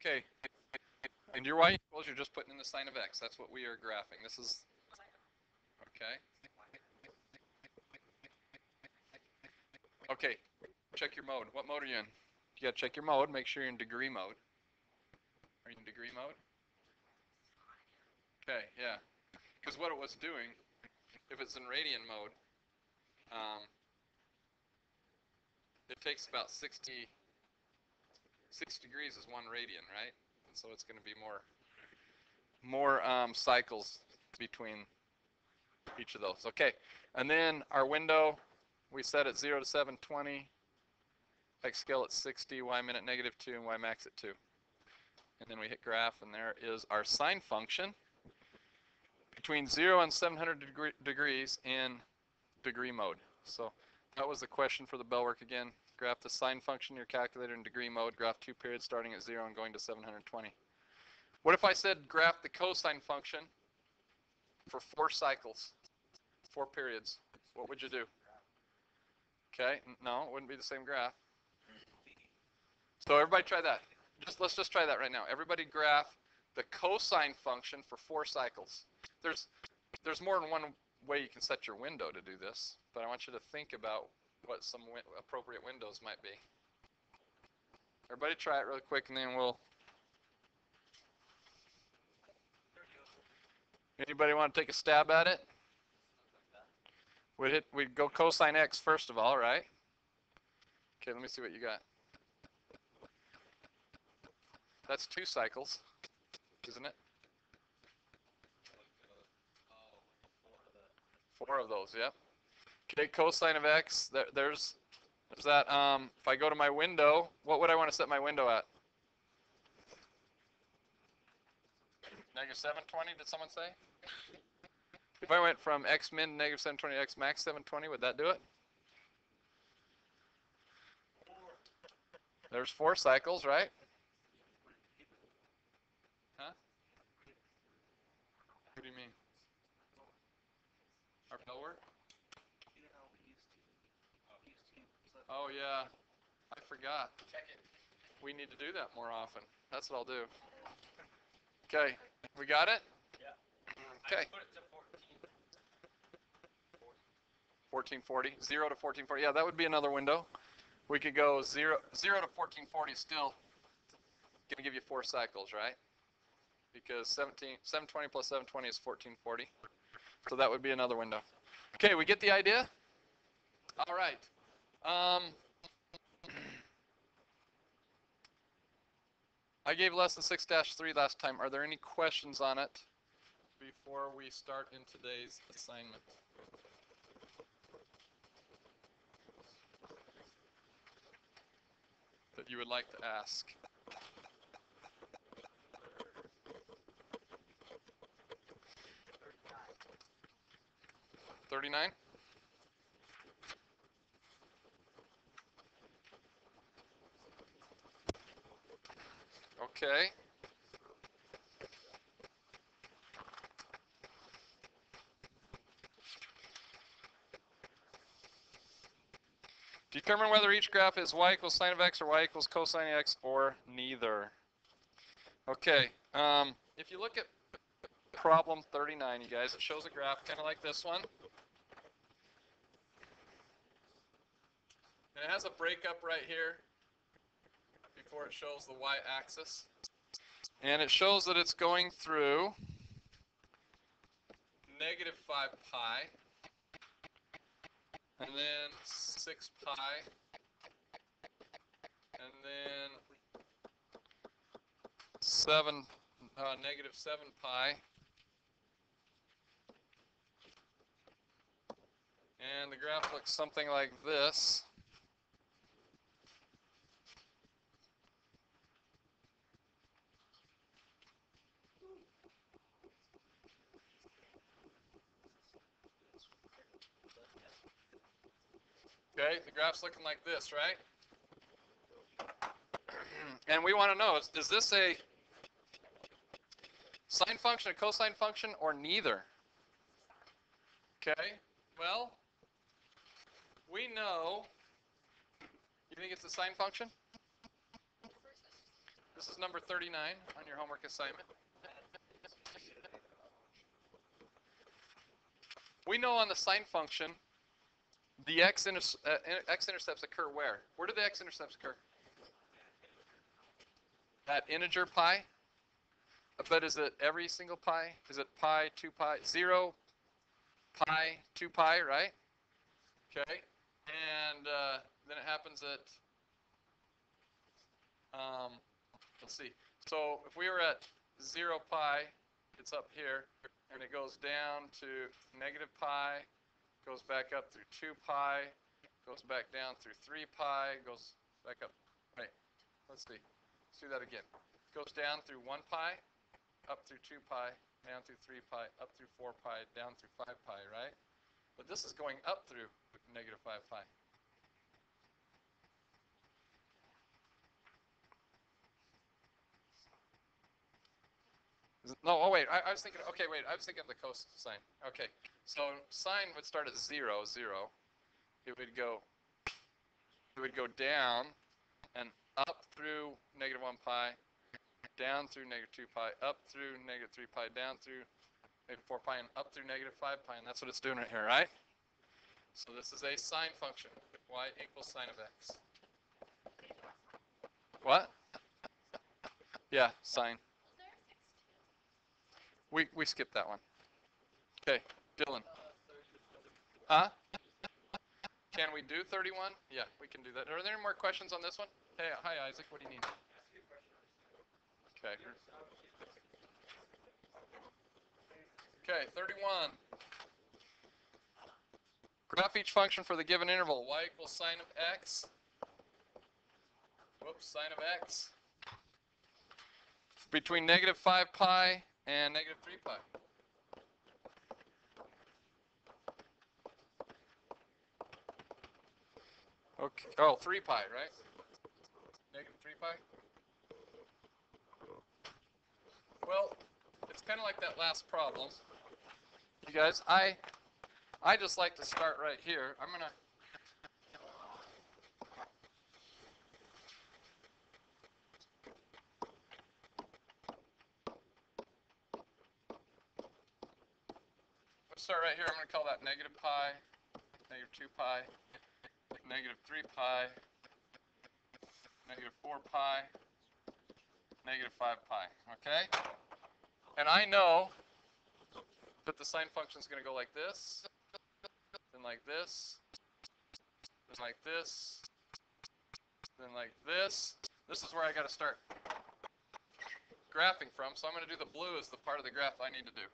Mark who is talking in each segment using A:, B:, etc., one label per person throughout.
A: Okay, and your y equals, you're just putting in the sign of x. That's what we are graphing. This is, okay. Okay, check your mode. What mode are you in? You gotta check your mode, make sure you're in degree mode. Are you in degree mode? Okay, yeah. Because what it was doing, if it's in radian mode, it takes about 6 degrees is 1 radian, right? And so it's going to be more cycles between each of those. Okay, and then our window, we set at 0 to 720, x scale at 60, y min at -2, and y max at 2. And then we hit graph, and there is our sine function between 0 and 700 degrees in degree mode. So that was the question for the bell work again. Graph the sine function, your calculator in degree mode, graph 2 periods starting at 0 and going to 720. What if I said graph the cosine function for 4 cycles, 4 periods? What would you do? Okay, no, it wouldn't be the same graph. So everybody try that. Let's just try that right now. Everybody graph the cosine function for 4 cycles. There's more than one way you can set your window to do this, but I want you to think about what some appropriate windows might be. Everybody try it really quick, and then we'll... Anybody want to take a stab at it? We'd go cosine x first of all, right? Okay, let me see what you got. That's 2 cycles, isn't it? 4 of those, yep. Okay, cosine of x, there's that, if I go to my window, what would I want to set my window at? -720, did someone say? If I went from x min to -720 to x max 720, would that do it? There's 4 cycles, right? Huh? What do you mean? Our bell work? Oh yeah, I forgot. We need to do that more often. That's what I'll do. Okay, we got it?
B: Yeah.
A: Okay. 1440, 0 to 1440. Yeah, that would be another window. We could go 0 to 1440 is still going to give you 4 cycles, right? Because 720 plus 720 is 1440. So that would be another window. Okay, we get the idea? All right. I gave lesson 6-3 last time. Are there any questions on it before we start in today's assignment? That you would like to ask? 39? Okay. Determine whether each graph is y equals sine of x or y equals cosine of x or neither. Okay. If you look at problem 39, you guys, it shows a graph kind of like this one. And it has a breakup right here before it shows the y-axis. And it shows that it's going through -5 pi, and then 6 pi, and then -7 pi. And the graph looks something like this. Okay, the graph's looking like this, right? And we want to know, is this a sine function, a cosine function, or neither? Okay, well, we know, you think it's a sine function? This is number 39 on your homework assignment. We know on the sine function, the x-intercepts occur where? Where do the x-intercepts occur? At integer pi? But is it every single pi? Is it pi, 2 pi, 0, pi, 2 pi, right? Okay. And then it happens at, let's see. So if we were at 0 pi, it's up here, and it goes down to negative pi, goes back up through 2 pi, goes back down through 3 pi, goes back up. Right. Let's see. Let's do that again. Goes down through 1 pi, up through 2 pi, down through 3 pi, up through 4 pi, down through 5 pi, right? But this is going up through negative 5 pi. No, oh wait, I was thinking, okay, wait, I was thinking of the cosine. Okay, so sine would start at 0, 0. It would go down and up through negative 1 pi, down through negative 2 pi, up through negative 3 pi, down through negative 4 pi, and up through negative 5 pi, and that's what it's doing right here, right? So this is a sine function, y equals sine of x. What? Yeah, sine. We skipped that one. Okay, Dylan. Huh? Can we do 31? Yeah, we can do that. Are there any more questions on this one? Hey, hi Isaac, what do you need? Okay. Okay, 31. Graph each function for the given interval. Y equals sine of x. Whoops, sine of x. Between negative 5 pi and negative 3 pi. Okay. Oh, 3 pi, right? Negative 3 pi? Well, it's kind of like that last problem. You guys, I just like to start right here. I'm going to start right here. I'm going to call that negative pi, negative 2 pi, negative 3 pi, negative 4 pi, negative 5 pi, okay? And I know that the sine function is going to go like this, then like this, then like this, then like this. This is where I got to start graphing from, so I'm going to do the blue as the part of the graph I need to do.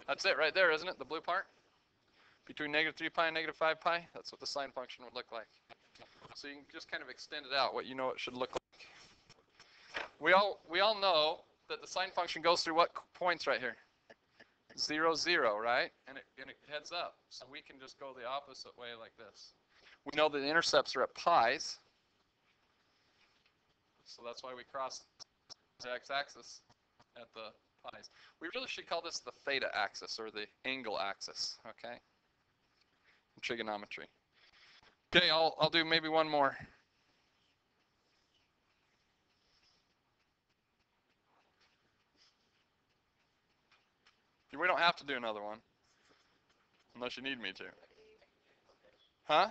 A: That's it right there, isn't it? The blue part? Between negative 3 pi and negative 5 pi, that's what the sine function would look like. So you can just kind of extend it out, what you know it should look like. We all know that the sine function goes through what points right here? 0, 0, right? And it heads up. So we can just go the opposite way like this. We know that the intercepts are at pi's. So that's why we cross the x-axis at the pi's. We really should call this the theta axis or the angle axis, okay? In trigonometry. Okay, I'll do maybe one more. We don't have to do another one. Unless you need me to. Huh?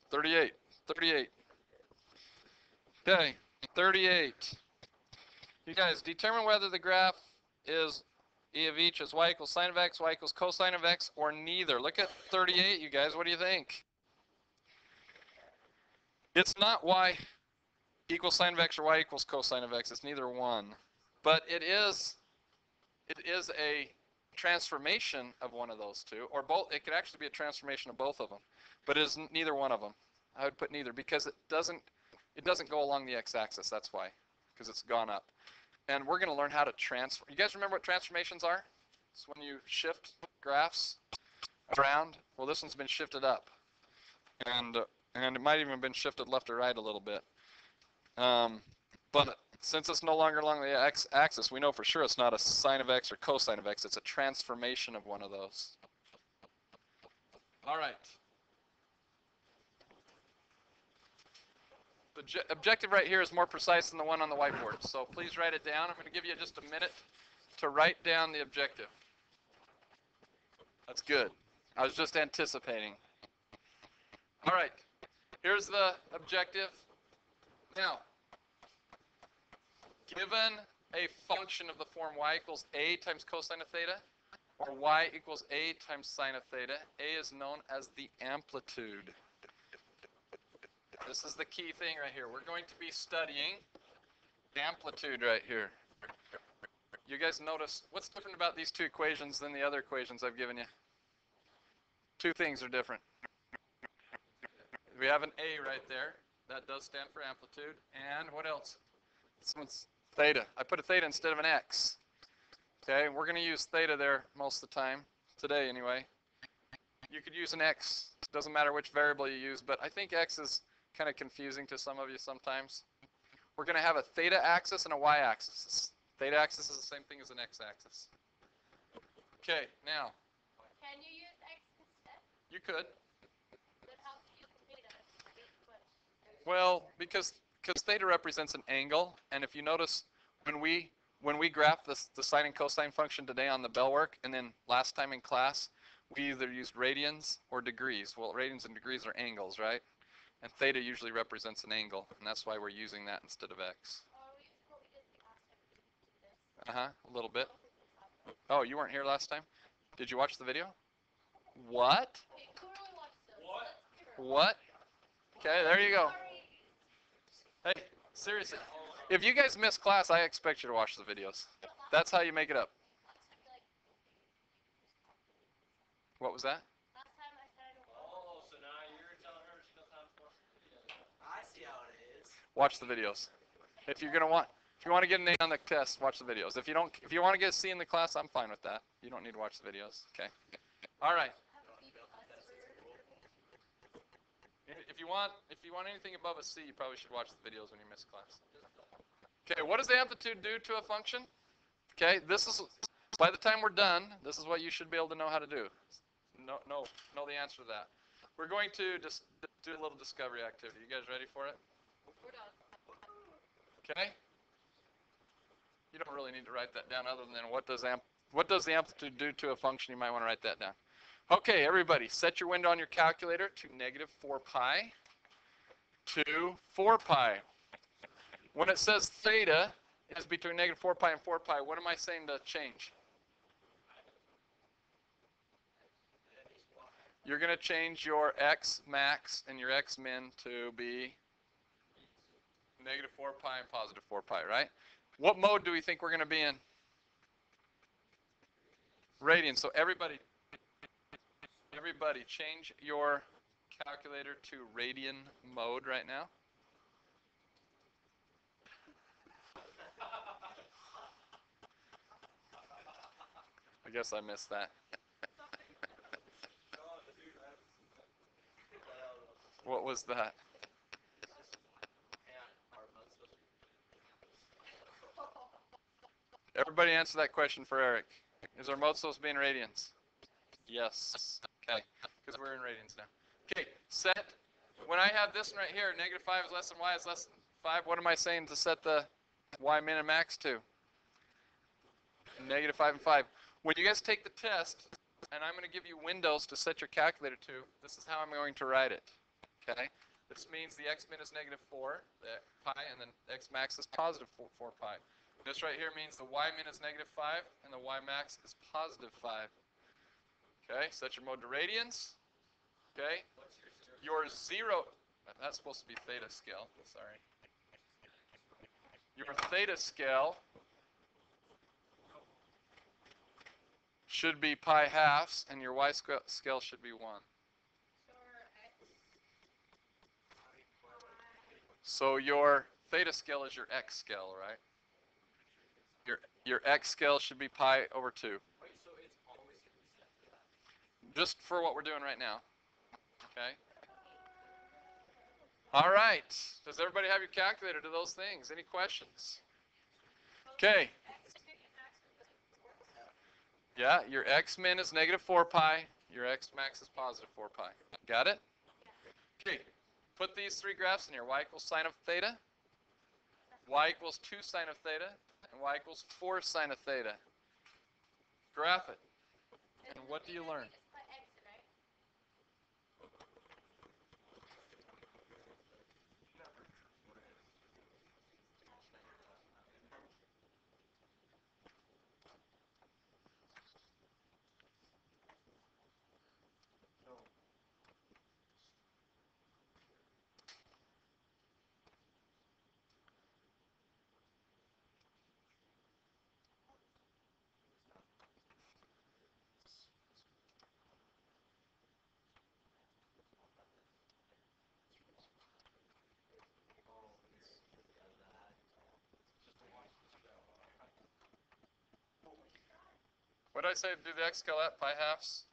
A: 38. 38. Okay, 38. You guys, determine whether the graph is e of each is y equals sine of x, y equals cosine of x, or neither. Look at 38, you guys. What do you think? It's not y equals sine of x or y equals cosine of x. It's neither one. But it is a transformation of one of those two, or both. It could actually be a transformation of both of them, but it is neither one of them. I would put neither because it doesn't go along the x-axis. That's why, because it's gone up. And we're going to learn how to transfer. You guys remember what transformations are? It's when you shift graphs around. Well, this one's been shifted up, and it might even have been shifted left or right a little bit. But since it's no longer along the x-axis, we know for sure it's not a sine of x or cosine of x. It's a transformation of one of those. All right. The objective right here is more precise than the one on the whiteboard. So please write it down. I'm going to give you just a minute to write down the objective. That's good. I was just anticipating. All right. Here's the objective. Now, given a function of the form y equals a times cosine of theta, or y equals a times sine of theta, a is known as the amplitude. This is the key thing right here. We're going to be studying amplitude right here. You guys notice what's different about these two equations than the other equations I've given you? Two things are different. We have an a right there. That does stand for amplitude. And what else? This one's theta. I put a theta instead of an x. Okay, we're going to use theta there most of the time, today anyway. You could use an x. It doesn't matter which variable you use, but I think x is kind of confusing to some of you sometimes. We're going to have a theta axis and a y-axis. Theta axis is the same thing as an x-axis. Okay, now.
B: Can you use x instead?
A: You could.
B: Then how do you use theta?
A: Well, because theta represents an angle, and if you notice, when we graphed the sine and cosine function today on the bell work, and then last time in class, we either used radians or degrees. Well, radians and degrees are angles, right? And theta usually represents an angle, and that's why we're using that instead of x. A little bit. Oh, you weren't here last time? Did you watch the video? What? What? Okay, there you go. Hey, seriously. If you guys miss class, I expect you to watch the videos. That's how you make it up. What was that?
C: Oh, so now you're telling her she doesn't have to watch the videos. I see how it is.
A: Watch the videos. If you want to get an A on the test, watch the videos. If you want to get a C in the class, I'm fine with that. You don't need to watch the videos. Okay. All right. If you want anything above a C, you probably should watch the videos when you miss class. Okay, what does the amplitude do to a function? Okay, by the time we're done, this is what you should be able to know how to do. Know the answer to that. We're going to just do a little discovery activity. You guys ready for it?
B: We're done.
A: Okay. You don't really need to write that down other than what does the amplitude do to a function? You might want to write that down. Okay, everybody, set your window on your calculator to -4 pi to 4 pi. When it says theta is between -4 pi and 4 pi, what am I saying to change? You're going to change your x max and your x min to be -4 pi and +4 pi, right? What mode do we think we're going to be in? Radian. So everybody change your calculator to radian mode right now. I guess I missed that. What was that? Everybody answer that question for Eric. Is our mode supposed to be in radians? Yes. Okay, because we're in radians now. Okay, set. When I have this one right here, -5 is less than y is less than 5, what am I saying to set the y min and max to? -5 and 5. When you guys take the test, and I'm going to give you windows to set your calculator to, this is how I'm going to write it. Okay? This means the x min is -4 pi, and then x max is +4 pi. This right here means the y min is -5, and the y max is +5. Okay, set your mode to radians. Okay, your 0, that's supposed to be theta scale, sorry. Your theta scale should be pi halves, and your y scale should be 1. So your theta scale is your x scale, right? Your x scale should be pi over 2.
C: Wait, so it's always going to be set to that?
A: Just for what we're doing right now. Okay? All right. Does everybody have your calculator to those things? Any questions? Okay. Yeah, your x min is -4 pi. Your x max is +4 pi. Got it? Okay. Put these three graphs in here. Y equals sine of theta, y equals 2 sine of theta, and y equals 4 sine of theta. Graph it. And what do you learn?
B: Just put X in, right?
A: What did I say? Do the x scale at pi halves?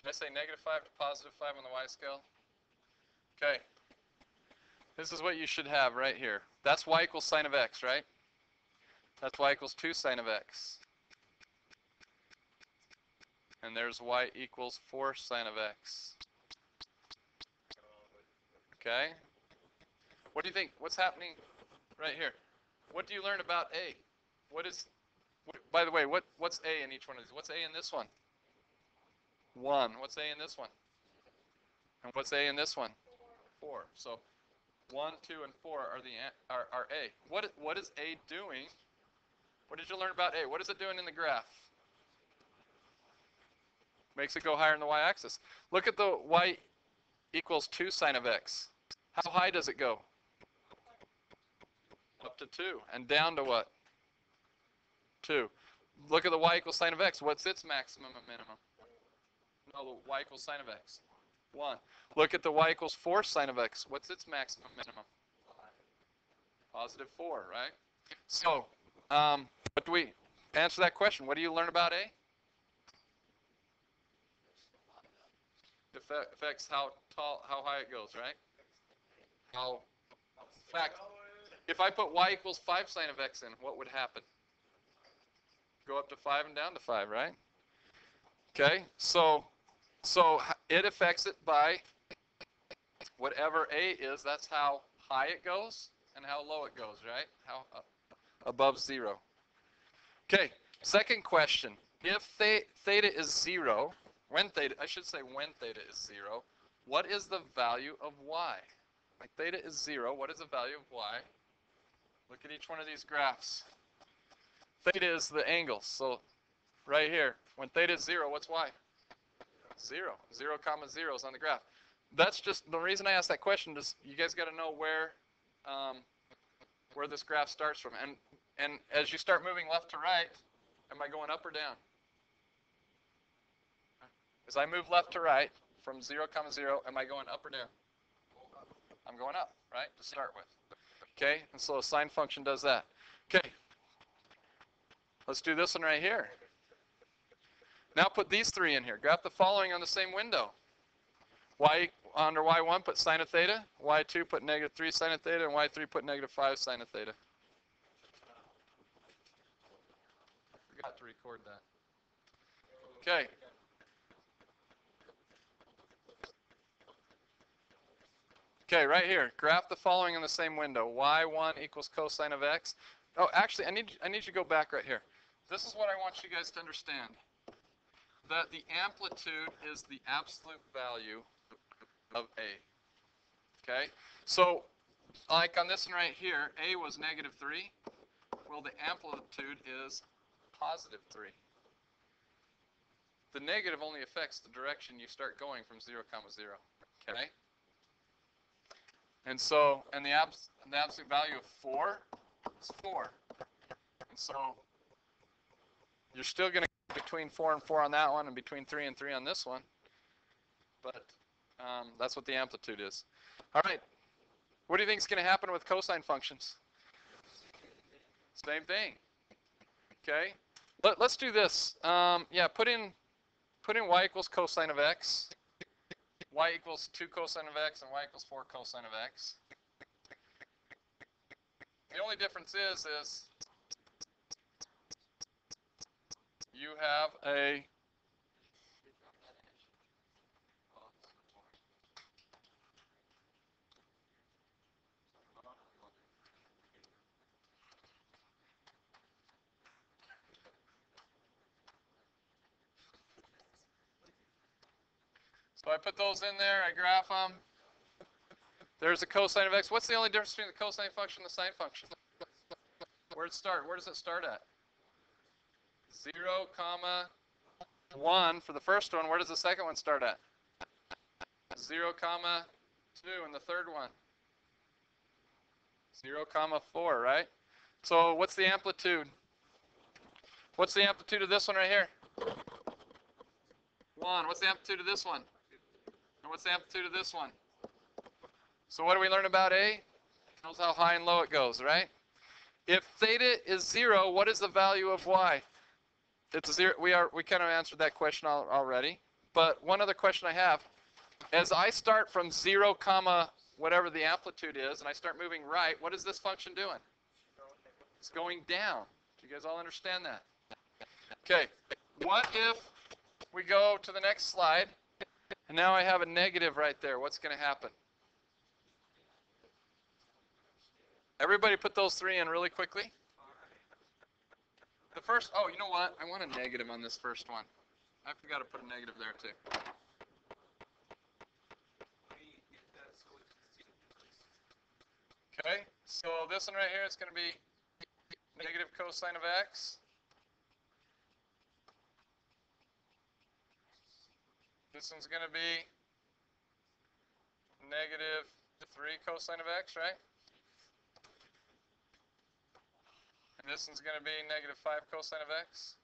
A: Did I say -5 to +5 on the y scale? Okay. This is what you should have right here. That's y equals sine of x, right? That's y equals 2 sine of x. And there's y equals 4 sine of x. Okay? What do you think? What's happening right here? What do you learn about A? By the way, what's A in each one of these? What's A in this one? 1. What's A in this one? And what's A in this one? 4. So 1, 2, and 4 are A. What is A doing? What did you learn about A? What is it doing in the graph? Makes it go higher in the y-axis. Look at the y equals 2 sine of x. How high does it go? Up to 2. And down to what? 2. Look at the y equals sine of x. What's its maximum and minimum? No, the y equals sine of x. 1. Look at the y equals 4 sine of x. What's its maximum minimum? +4, right? So, what do we answer that question? What do you learn about A? Affects how tall, how high it goes, right? In fact, if I put y equals 5 sine of x in, what would happen? Go up to 5 and down to 5, right? Okay, so it affects it by whatever A is, that's how high it goes and how low it goes, right? How above 0. Okay, second question. If theta is 0, when theta is 0, what is the value of y? Like theta is 0, what is the value of y? Look at each one of these graphs. Theta is the angle, so right here, when theta is 0, what's y? 0. 0, 0 is on the graph. That's just the reason I asked that question. Is you guys got to know where this graph starts from, and as you start moving left to right, am I going up or down? As I move left to right from 0, 0, am I going up or down? I'm going up, right, to start with. Okay, and so a sine function does that. Okay, let's do this one right here. Now put these three in here. Graph the following on the same window. Y under y1 put sine of theta, y2 put -3 sine of theta, and y3 put -5 sine of theta. I forgot to record that. Okay. Okay, right here. Graph the following in the same window. Y1 equals cosine of x. Oh, actually, I need you to go back right here. This is what I want you guys to understand. That the amplitude is the absolute value of A. Okay? So, like on this one right here, A was -3. Well, the amplitude is +3. The negative only affects the direction you start going from 0, 0. Okay? And so, and the absolute value of 4 is 4. And so, you're still going to get between 4 and 4 on that one and between 3 and 3 on this one. But that's what the amplitude is. All right. What do you think is going to happen with cosine functions? Same thing. Okay. Let's do this. Yeah, put in y equals cosine of x. Y equals 2 cosine of x and y equals 4 cosine of x. The only difference is you have a so I put those in there, I graph them. There's a cosine of x. What's the only difference between the cosine function and the sine function? Where it start? Where does it start at? 0, comma 1 for the first one. Where does the second one start at? 0, comma 2, and the third one 0, comma 4, right? So what's the amplitude? What's the amplitude of this one right here? 1. What's the amplitude of this one? And what's the amplitude of this one? So what do we learn about A? Tells how high and low it goes, right? If theta is 0, what is the value of y? It's 0. We kind of answered that question already. But one other question I have. As I start from 0, comma whatever the amplitude is, and I start moving right, what is this function doing? It's going down. Do you guys all understand that? Okay. What if we go to the next slide, and now I have a negative right there? What's going to happen? Everybody put those 3 in really quickly. The first, oh, you know what? I want a negative on this first one. I forgot to put a negative there too. Okay, so this one right here is going to be negative cosine of x. This one's going to be negative 3 cosine of x, right? And this one's going to be negative 5 cosine of x.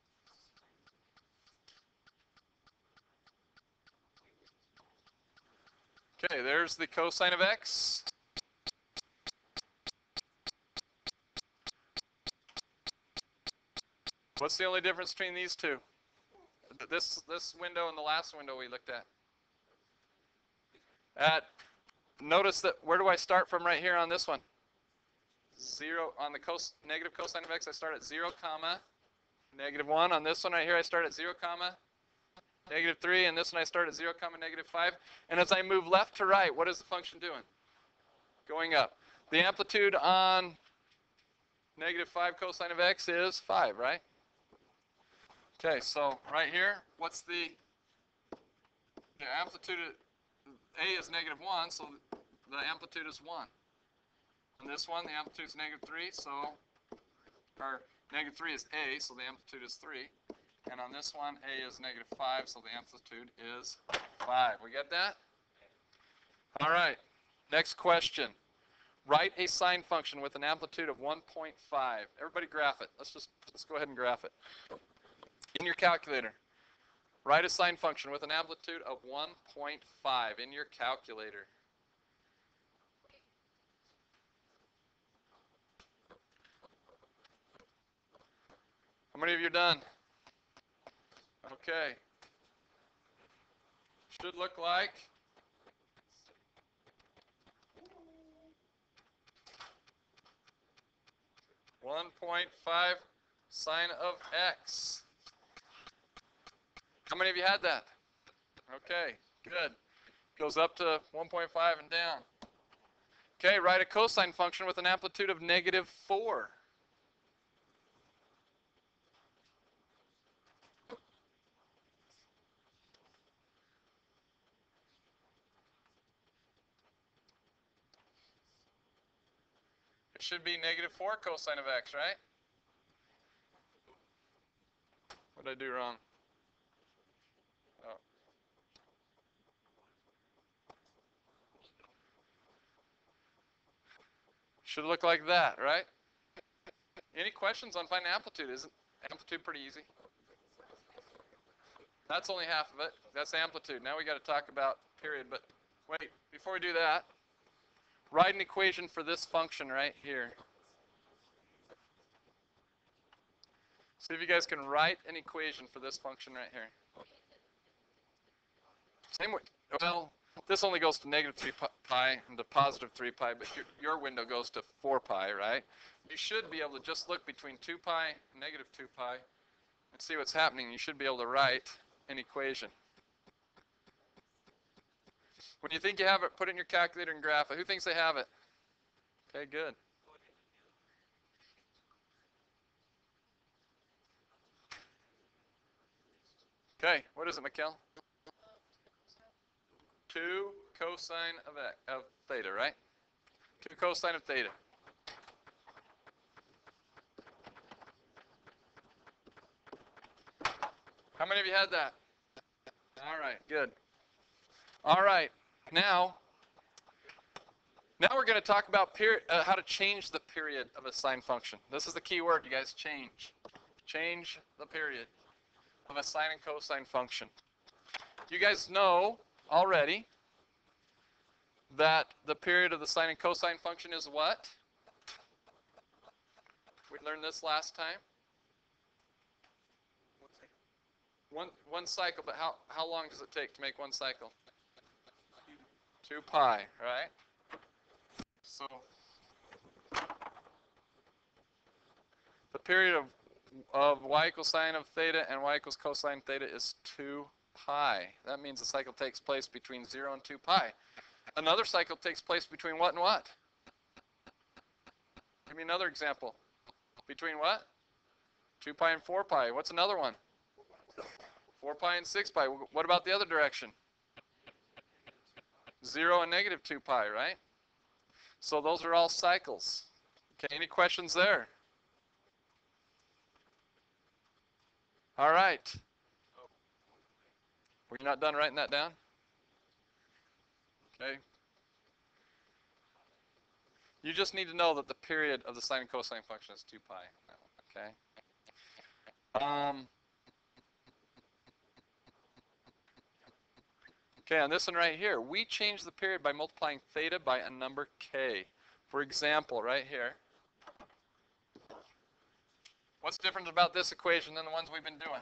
A: Okay, there's the cosine of x. What's the only difference between these two? This window and the last window we looked at. Notice that, where do I start from right here on this one? 0 on the negative cosine of x, I start at 0, comma negative 1. On this one right here, I start at 0, comma negative 3. And this one I start at 0, comma negative 5. And as I move left to right, what is the function doing? Going up. The amplitude on negative 5 cosine of x is 5, right? Okay, so right here, what's the amplitude? A is negative 1, so the amplitude is 1. On this one, the amplitude is negative 3, so, or negative 3 is A, so the amplitude is 3. And on this one, A is negative 5, so the amplitude is 5. We get that? All right, next question. Write a sine function with an amplitude of 1.5. Everybody graph it. Let's go ahead and graph it. In your calculator, write a sine function with an amplitude of 1.5 in your calculator. How many of you are done? Okay. Should look like 1.5 sine of x. How many of you had that? Okay, good. Goes up to 1.5 and down. Okay, write a cosine function with an amplitude of negative 4. It should be negative 4 cosine of x, right? What did I do wrong? Oh. Should look like that, right? Any questions on finding amplitude? Isn't amplitude pretty easy? That's only half of it. That's amplitude. Now we got to talk about period. But wait, before we do that, write an equation for this function right here. See if you guys can write an equation for this function right here. Same way. Well, this only goes to negative 3 pi and to positive 3 pi, but your window goes to 4 pi, right? You should be able to just look between 2 pi and negative 2 pi and see what's happening, you should be able to write an equation. When you think you have it, put it in your calculator and graph it. Who thinks they have it? Okay, good. Okay, what is it, Mikkel? 2 cosine of theta, right? 2 cosine of theta. How many of you had that? All right, good. All right, now we're going to talk about how to change the period of a sine function. This is the key word, you guys, change. Change the period of a sine and cosine function. You guys know already that the period of the sine and cosine function is what? We learned this last time. One cycle, but how long does it take to make one cycle? 2 pi, right? So the period of y equals sine of theta and y equals cosine theta is 2 pi. That means the cycle takes place between 0 and 2 pi. Another cycle takes place between what and what? Give me another example. Between what? 2 pi and 4 pi. What's another one? 4 pi and 6 pi. What about the other direction? 0 and negative 2 pi, right? So those are all cycles. Okay, any questions there? All right. Were you not done writing that down? Okay. You just need to know that the period of the sine and cosine function is 2 pi. Okay. Okay, on this one right here, we change the period by multiplying theta by a number k. For example, right here, what's different about this equation than the ones we've been doing?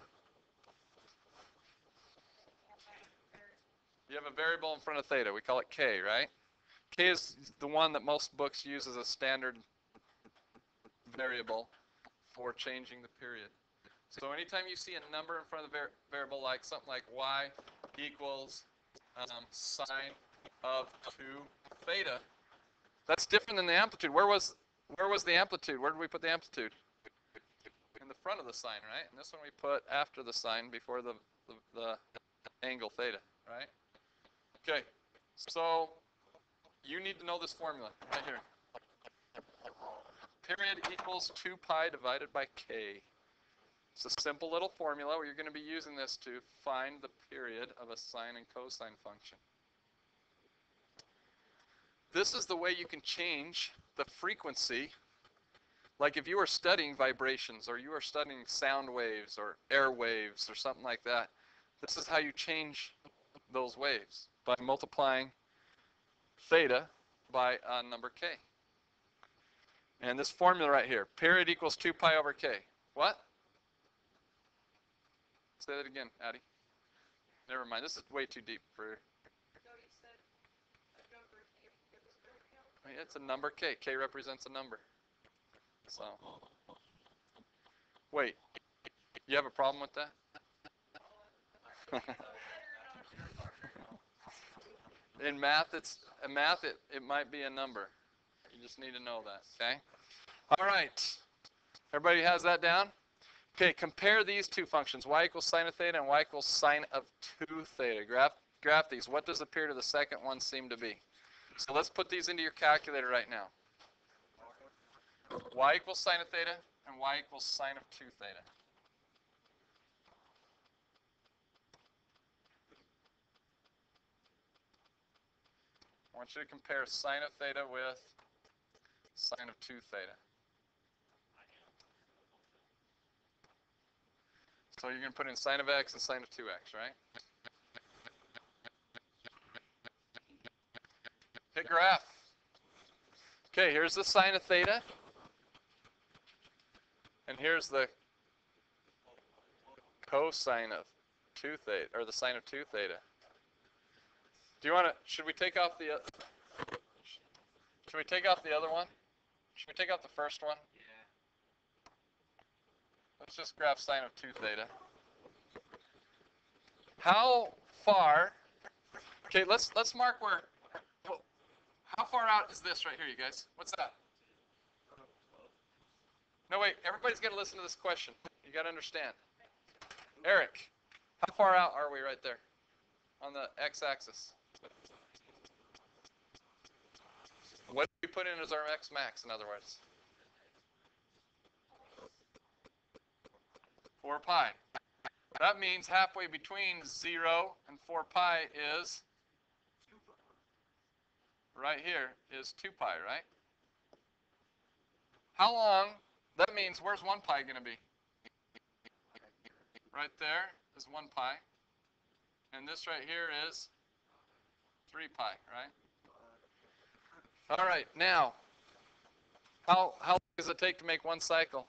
A: You have a variable in front of theta. We call it k, right? K is the one that most books use as a standard variable for changing the period. So anytime you see a number in front of the variable, like something like y equals sine of 2 theta, that's different than the amplitude. Where was the amplitude? Where did we put the amplitude? In the front of the sign, right? And this one we put after the sign before the angle theta, right? Okay, so you need to know this formula right here. Period equals 2 pi divided by k. It's a simple little formula where you're going to be using this to find the period of a sine and cosine function. This is the way you can change the frequency. Like if you were studying vibrations or you are studying sound waves or air waves or something like that, this is how you change those waves, by multiplying theta by a number k. And this formula right here, period equals 2 pi over k. What? Say that again, Addie. Never mind, this is way too deep for...
B: So you said a number K.
A: I mean, it's a number k. K represents a number. So, wait, you have a problem with that? In math, it might be a number. You just need to know that, okay? All right. Everybody has that down? Okay, compare these two functions, y equals sine of theta and y equals sine of 2 theta. Graph these. What does the period of the second one seem to be? So let's put these into your calculator right now. Y equals sine of theta and y equals sine of 2 theta. I want you to compare sine of theta with sine of 2 theta. So you're going to put in sine of x and sine of 2x, right? Hit graph. Okay, here's the sine of theta. And here's the cosine of 2 theta, or the sine of 2 theta. Do you want to, should we take off the other one? Should we take off the first one?
C: Yeah.
A: Let's just graph sine of 2 theta. How far? Okay, let's mark where. Well, how far out is this right here, you guys? What's that? No, wait. Everybody's got to listen to this question. You got to understand. Eric, how far out are we right there on the x-axis? What do we put in as our x max, in other words? 4 pi. That means halfway between 0 and 4 pi is, right here, is 2 pi, right? How long? That means, where's 1 pi going to be? Right there is 1 pi. And this right here is 3 pi, right? All right, now, how long does it take to make 1 cycle?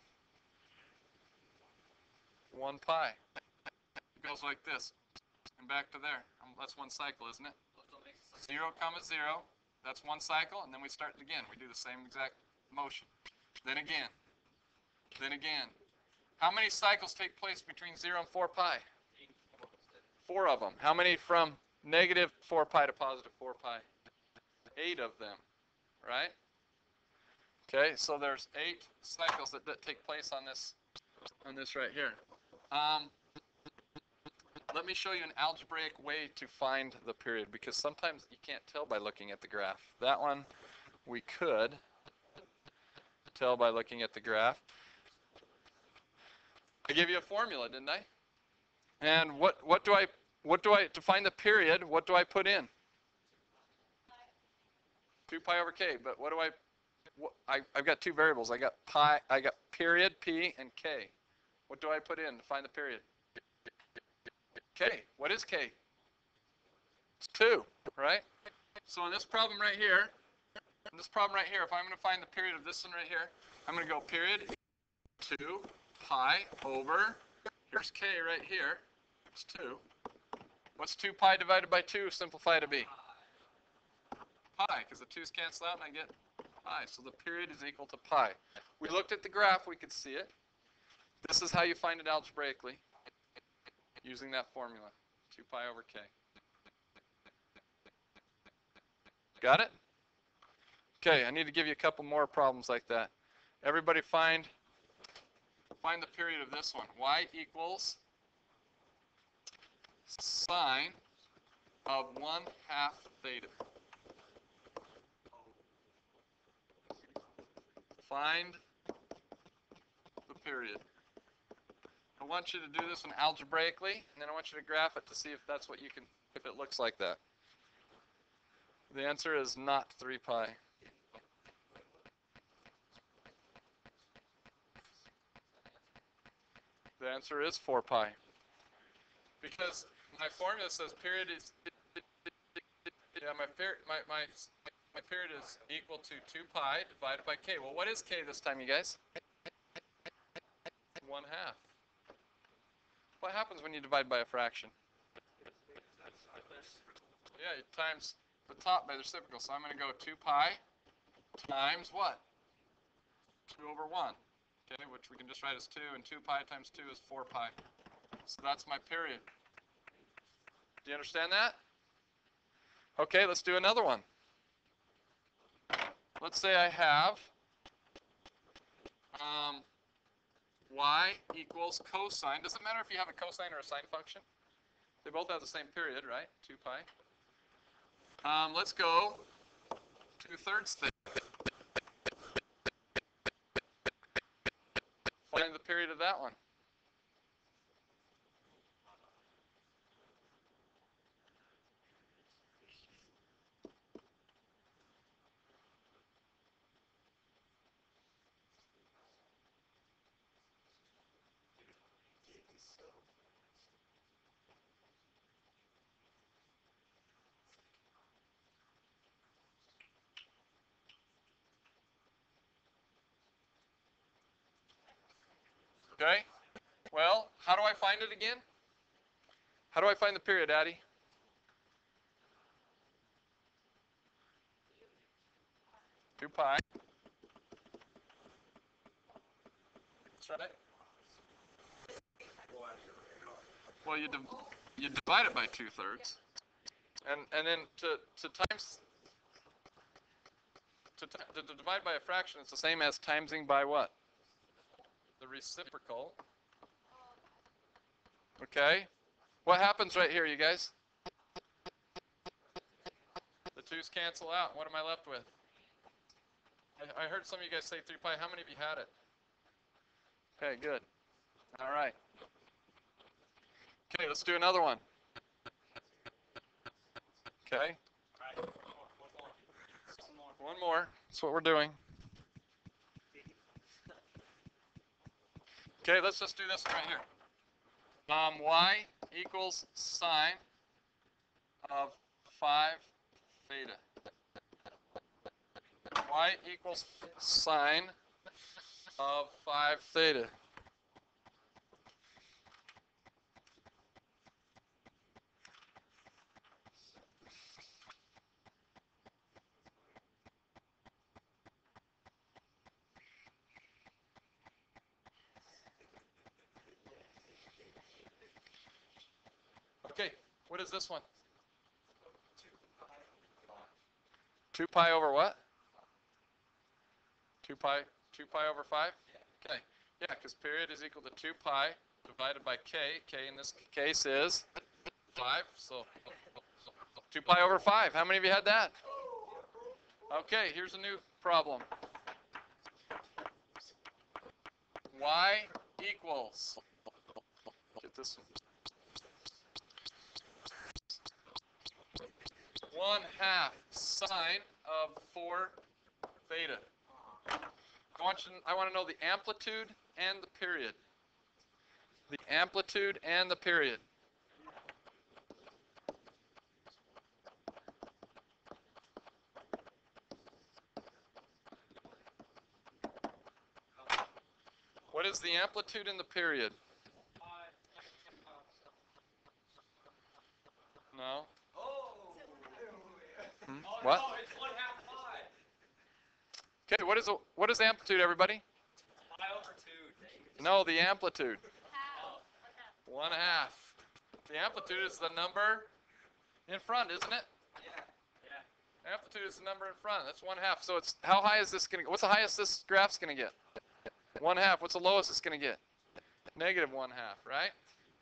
A: 1 pi. It goes like this, and back to there. That's 1 cycle, isn't it? 0, 0. That's 1 cycle, and then we start it again. We do the same exact motion. Then again. Then again. How many cycles take place between 0 and 4 pi? 4 of them. How many from negative 4 pi to positive 4 pi? 8 of them, right? Okay, so there's 8 cycles that take place on this right here. Let me show you an algebraic way to find the period, because sometimes you can't tell by looking at the graph. That one we could tell by looking at the graph. I gave you a formula, didn't I? And what do I to find the period, what do I put in? 2 pi over k. But what do I've got 2 variables. I got period, p, and k. What do I put in to find the period? K. What is k? It's 2, right? So in this problem right here, if I'm going to find the period of this one right here, I'm going to go period 2 pi over, here's k right here, it's 2. What's 2 pi divided by 2 simplify to be? Pi, because the 2's cancel out and I get pi. So the period is equal to pi. We looked at the graph, we could see it. This is how you find it algebraically, using that formula, 2 pi over k. Got it? Okay, I need to give you a couple more problems like that. Everybody find the period of this one. Y equals sine of 1/2 theta. Find the period. I want you to do this one algebraically, and then I want you to graph it to see if that's what you can, if it looks like that. The answer is not 3 pi. The answer is 4 pi. Because my formula says period is, yeah, my period is equal to 2 pi divided by k. Well, what is k this time, you guys? 1/2. What happens when you divide by a fraction? Yeah, you times the top by the reciprocal. So I'm going to go 2 pi times what? 2 over 1. Okay, which we can just write as 2, and 2 pi times 2 is 4 pi. So that's my period. Do you understand that? Okay, let's do another one. Let's say I have y equals cosine. Doesn't matter if you have a cosine or a sine function. They both have the same period, right? 2 pi. Let's go 2/3 theta. Find the period of that one. Okay? Well, how do I find it again? How do I find the period, Addie? Two pi. That's right. Well, you divide it by 2/3, and then to times to divide by a fraction, it's the same as timesing by what? The reciprocal. Okay. What happens right here, you guys? The 2's cancel out. What am I left with? I heard some of you guys say 3 pi. How many of you had it? Okay, good. All right. Okay, let's do another one. Okay. One more. That's what we're doing. Okay, let's just do this right here. Y equals sine of 5 theta. Y equals sine of 5 theta. Okay, what is this one? 2 pi over what? 2 pi over 5? Okay, yeah, because period is equal to 2 pi divided by k. K in this case is 5, so 2 pi over 5. How many of you had that? Okay, here's a new problem. Y equals, get this one. 1/2 sine of 4 theta. I want to know the amplitude and the period. The amplitude and the period. What is the amplitude and the period? No. What?
C: Oh, it's 1/2 pi.
A: Okay, what is amplitude, everybody?
C: Pi over 2.
A: No, the amplitude.
C: Oh.
A: 1/2. The amplitude is the number in front, isn't it?
C: Yeah.
A: Amplitude is the number in front. That's 1/2. So it's how high is this going to? What's the highest this graph's going to get? 1/2. What's the lowest it's going to get? Negative 1/2, right?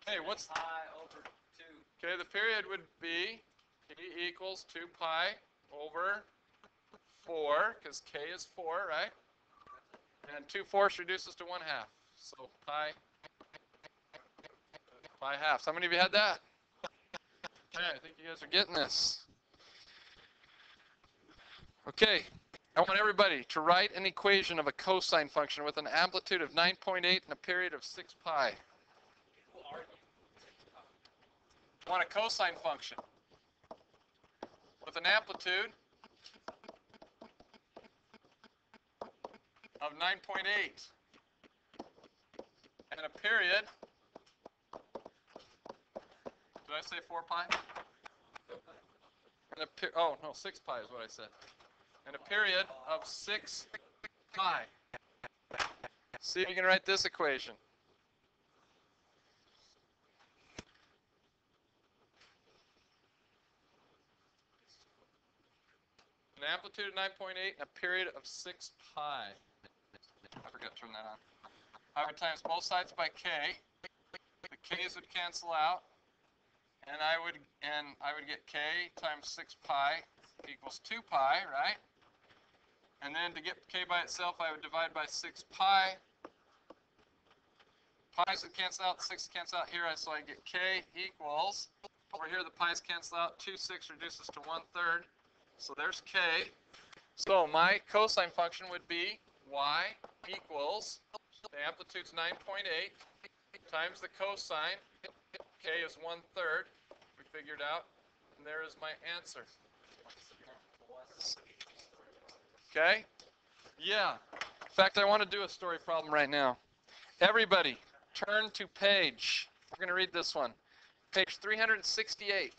A: Okay, what's
C: Pi over 2.
A: okay? The period would be P equals 2 pi over 4, because K is 4, right? And 2/4 reduces to 1/2. So pi halves. How many of you had that? Okay, I think you guys are getting this. Okay, I want everybody to write an equation of a cosine function with an amplitude of 9.8 and a period of 6 pi. I want a cosine function with an amplitude of 9.8 and a period, did I say 4 pi? And oh, no, 6 pi is what I said. And a period of 6 pi. See if you can write this equation. An amplitude of 9.8 and a period of 6 pi. I forgot to turn that on. I would times both sides by k. The k's would cancel out, and I would get k times 6 pi equals 2 pi, right? And then to get k by itself, I would divide by 6 pi. Pi's would cancel out, 6 cancel out here, so I get k equals, over here the pi's cancel out, 2 6 reduces to 1/3, so there's k. So my cosine function would be y equals, the amplitude's 9.8, times the cosine, k is 1/3, we figured out, and there is my answer. Okay? Yeah. In fact, I want to do a story problem right now. Everybody, turn to page, we're going to read this one, page 368.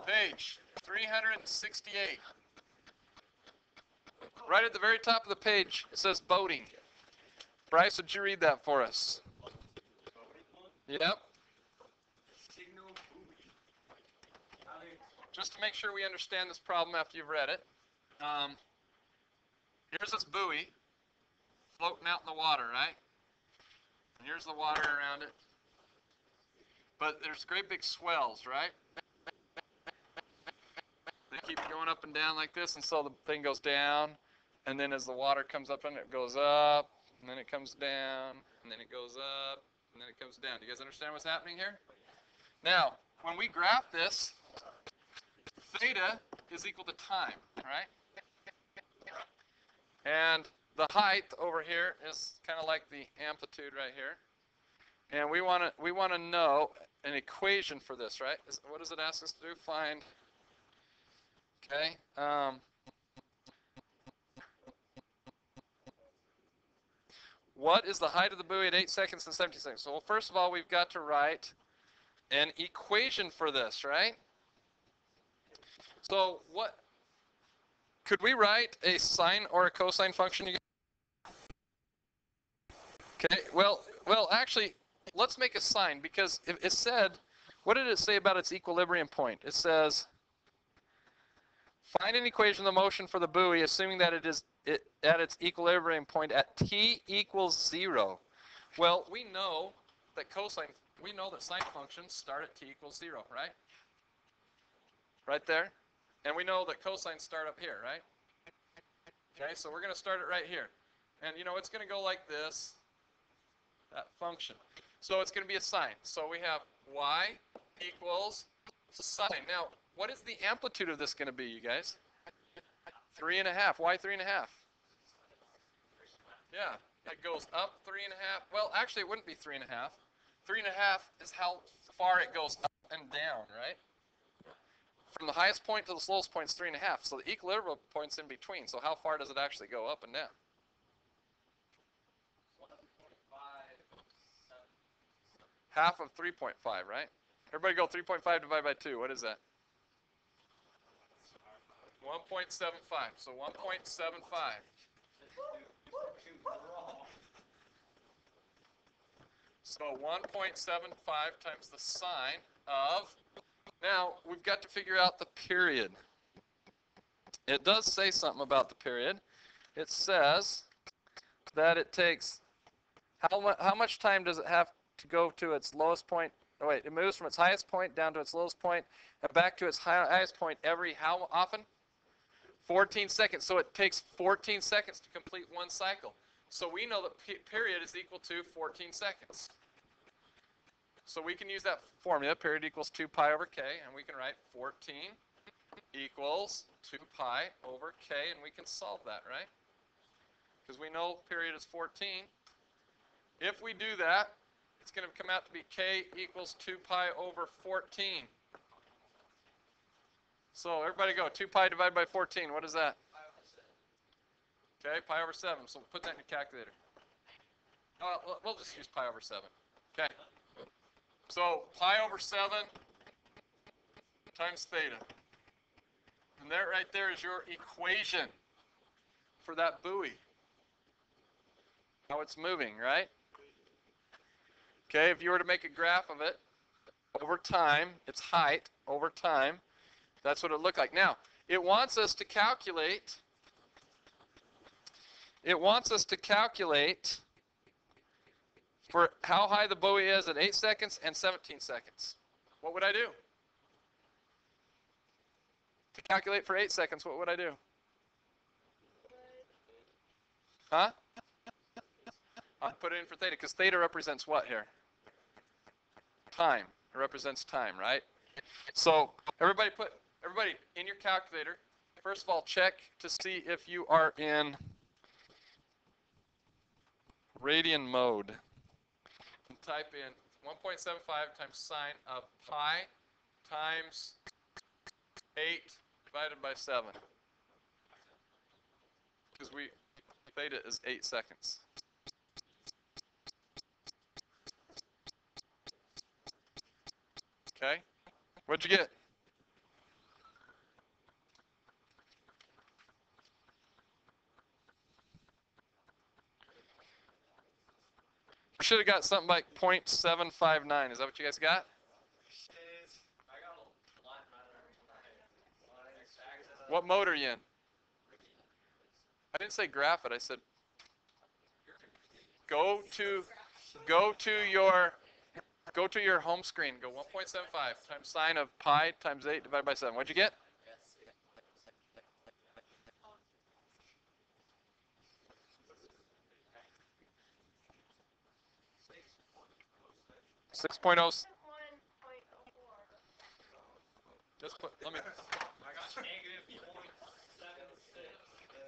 A: Page 368. Right at the very top of the page, it says boating. Bryce, would you read that for us? Yep.
C: Signal buoy.
A: Just to make sure we understand this problem after you've read it. Here's this buoy floating out in the water, right? And here's the water around it. But there's great big swells, right? They keep going up and down like this, and so the thing goes down, and then as the water comes up, and it goes up, and then it comes down, and then it goes up, and then it comes down. Do you guys understand what's happening here? Now, when we graph this, theta is equal to time, right? And the height over here is kind of like the amplitude right here. And we want to know an equation for this, right? What does it ask us to do? Find. Okay. What is the height of the buoy at 8 seconds and 17 seconds? So, well, first of all, we've got to write an equation for this, right? So, what could we write a sine or a cosine function? Okay. Well, actually, let's make a sine because it said, what did it say about its equilibrium point? It says, find an equation of the motion for the buoy, assuming that it is at its equilibrium point at t equals 0. Well, we know that sine functions start at t equals 0, right? Right there. And we know that cosines start up here, right? Okay, so we're going to start it right here. And, it's going to go like this, that function. So it's going to be a sine. So we have y equals sine. Now, what is the amplitude of this going to be, you guys? 3.5. Why 3.5? Yeah, it goes up 3.5. Well, actually, it wouldn't be 3.5. 3.5 is how far it goes up and down, right? From the highest point to the slowest point is 3.5. So the equilibrium point's in between. So how far does it actually go up and down?
C: 1.57.
A: Half of 3.5, right? Everybody go 3.5 divided by 2. What is that? 1.75. So 1.75. So 1.75 times the sine of, now we've got to figure out the period. It does say something about the period. It says that it takes, how much time does it have to go to its lowest point? Oh wait, it moves from its highest point down to its lowest point and back to its highest point every how often? 14 seconds. So it takes 14 seconds to complete one cycle. So we know that period is equal to 14 seconds. So we can use that formula, period equals 2 pi over k, and we can write 14 equals 2 pi over k, and we can solve that, right? Because we know period is 14. If we do that, it's going to come out to be k equals 2 pi over 14. So everybody go, 2 pi divided by 14, what is that? Okay, pi over 7, so put that in your calculator. We'll just use pi over 7. Okay. So pi over 7 times theta. And that right there is your equation for that buoy. How it's moving, right? Okay, if you were to make a graph of it over time, its height over time, that's what it looked like. Now, it wants us to calculate for how high the buoy is at 8 seconds and 17 seconds. What would I do? To calculate for 8 seconds, what would I do? Huh? I'd put it in for theta, because theta represents what here? Time. It represents time, right? So everybody in your calculator, first of all, check to see if you are in radian mode. And type in 1.75 times sine of pi times 8 divided by 7. Because theta is 8 seconds. Okay? What'd you get? should have got something like 0.759. Is that what you guys got?
C: I got a line right there.
A: What mode are you in? I didn't say graph it. I said go to your home screen. Go 1.75 times sine of pi times 8 divided by 7. What'd you get? 6.0. Just put. Let me.
C: I got negative 0.76.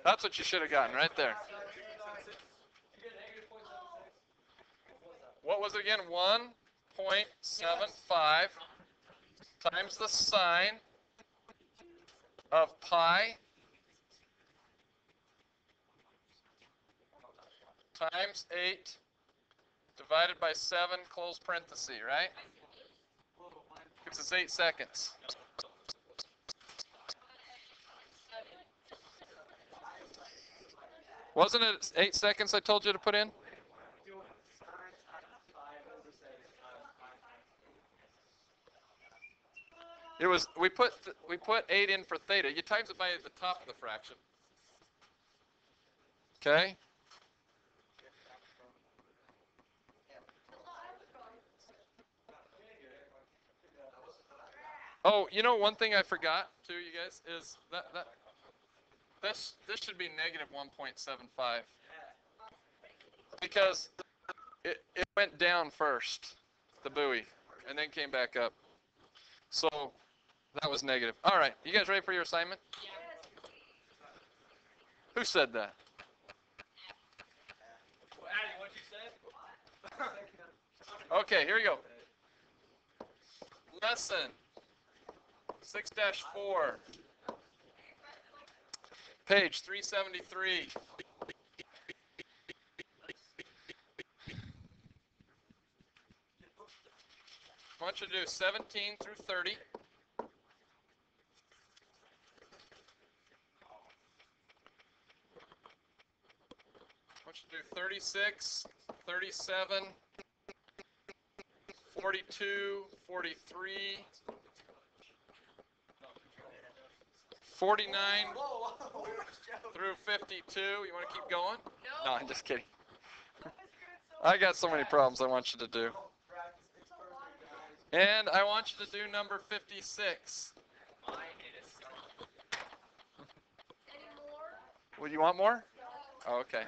A: That's what you should have gotten right there.
C: You get negative 0.76.
A: What was it again? 1.75 times the sine of pi times 8 divided by 7, close parenthesis, right? Gives us 8 seconds. Wasn't it 8 seconds I told you to put in? It was, we put 8 in for theta. You times it by the top of the fraction. Okay? Oh, you know one thing I forgot too, you guys, is this should be negative 1.75 because it went down first, the buoy, and then came back up. So that was negative. All right, you guys ready for your assignment? Who said that?
C: Well, Addie, what'd you say?
A: Okay, here we go. Lesson 6-4, page 373. I want you to do 17 through 30. I want you to do 36, 37, 42, 43, 49 through 52. You want to keep going? No, I'm just kidding. I got so many problems I want you to do. And I want you to do number 56. Well, you want more? Oh, okay.